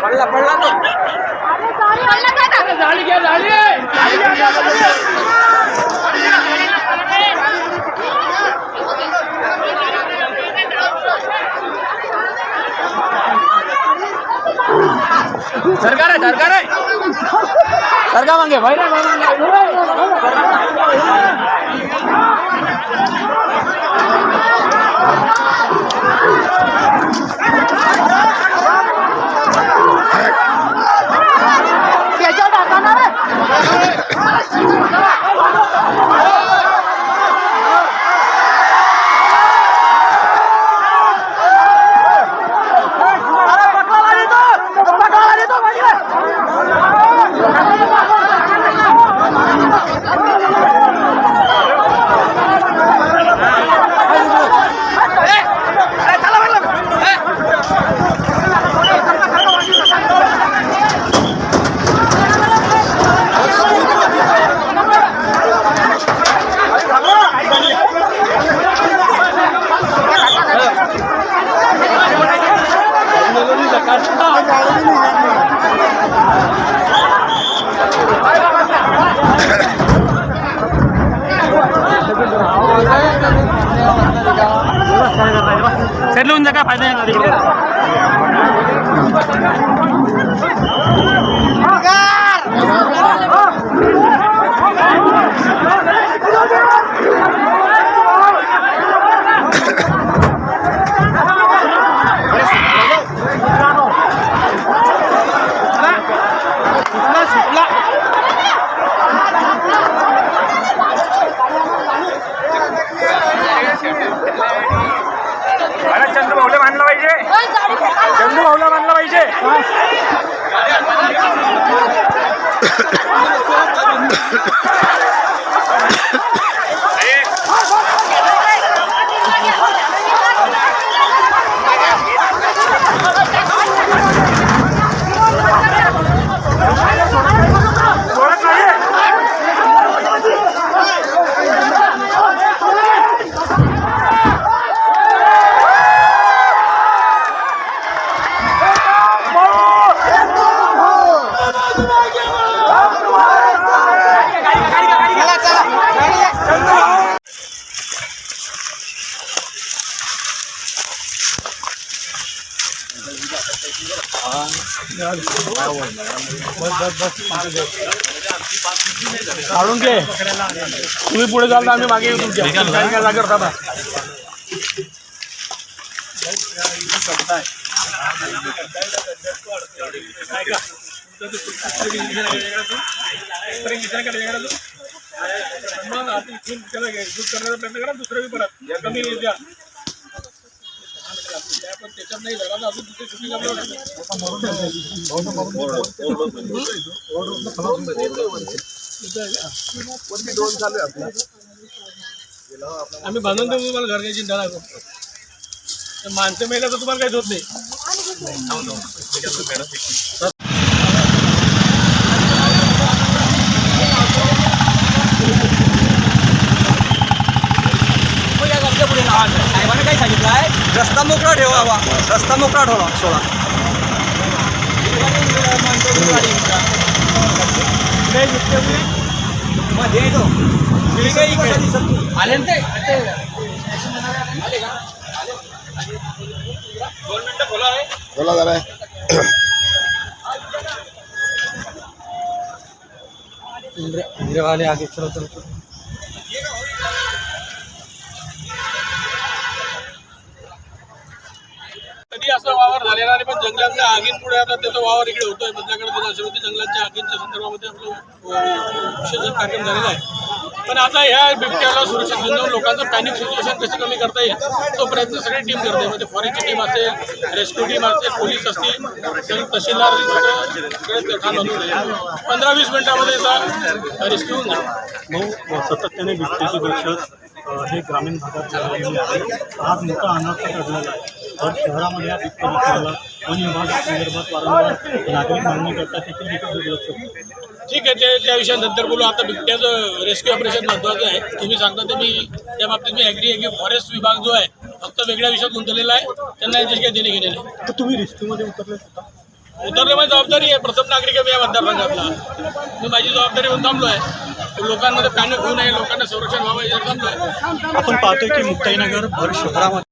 पडला पडला तो सरकार है सरकार मांगे भाई सेट लोन काय फायदा आहे तिकडे चंदू भाऊला मानलं पाहिजे चंदू भाऊला मानलं पाहिजे काढून घे तुम्ही पुढे जाल तर आम्ही मागे येऊ तुमच्या काय लागत आता दुसरं परत कमी द्या पण त्याच्यात नाही झाला अजून तिथे सुट्टी चालू आहे आम्ही बांधून देऊ तुम्हाला घर काही चिंता लागतो माणसं मेल्या तर तुम्हाला काहीच होत नाही साहेबांनी काय सांगितलं आहे रस्ता मोकळा ठेवावा रस्ता मोकळा ठेवा सोडा आले ते 2 मिनिटं बोला आहे बोला जरा इंद्र वाले आगे चलो चलो कधी असं वावर झालेला नाही पण जंगलातल्या आगींपुढे आता त्याचा वावर इकडे होतोय बदलाकडे दिला जंगलाच्या आगींच्या संदर्भामध्ये आपलं विशेष कार्यक्रम झालेला आहे पण आता ह्या बिबट्याला सुरक्षित घेऊन लोकांचं पॅनिक सिच्युएशन कसं कमी करता येईल तो प्रयत्न सगळी टीम करते म्हणजे फॉरेस्टची टीम असेल रेस्क्यू टीम असेल पोलीस असतील तहसीलदार सगळे ठाण बांधून 15-20 मिनिटांमध्ये याचा रेस्क्यू होऊन जाईल भाऊ सातत्याने बिबट्याची दहशत हे ग्रामीण भागात झालेली आहे आज मोठा अनाथ घडलेला आहे तर शहरामध्ये या बिबट्याला वन विभागासंदर्भात वारंवार नागरिक मागणी करतात देखील दुर्लक्ष ठीक आहे त्या विषयानंतर बोलू आता बिबट्याचं रेस्क्यू ऑपरेशन महत्त्वाचं आहे तुम्ही सांगता ते मी त्या बाबतीत मी ॲग्री आहे की फॉरेस्ट विभाग जो आहे फक्त वेगळ्या विषयात गुंतलेला आहे, त्यांना यांच्याशी काही देणे घेणे नाही. तर तुम्ही रिस्कमध्ये उतरले होता? उतरणे माझी जबाबदारी आहे, प्रथम नागरिक आहे या मतदारसंघातला. मी माझी जबाबदारी म्हणून थांबलो आहे. लोकांमध्ये पॅनिक होऊ नये, लोकांना संरक्षण व्हावं यासाठी थांबलो आहे. आपण पाहतोय की मुक्ताईनगर भर शहरामध्ये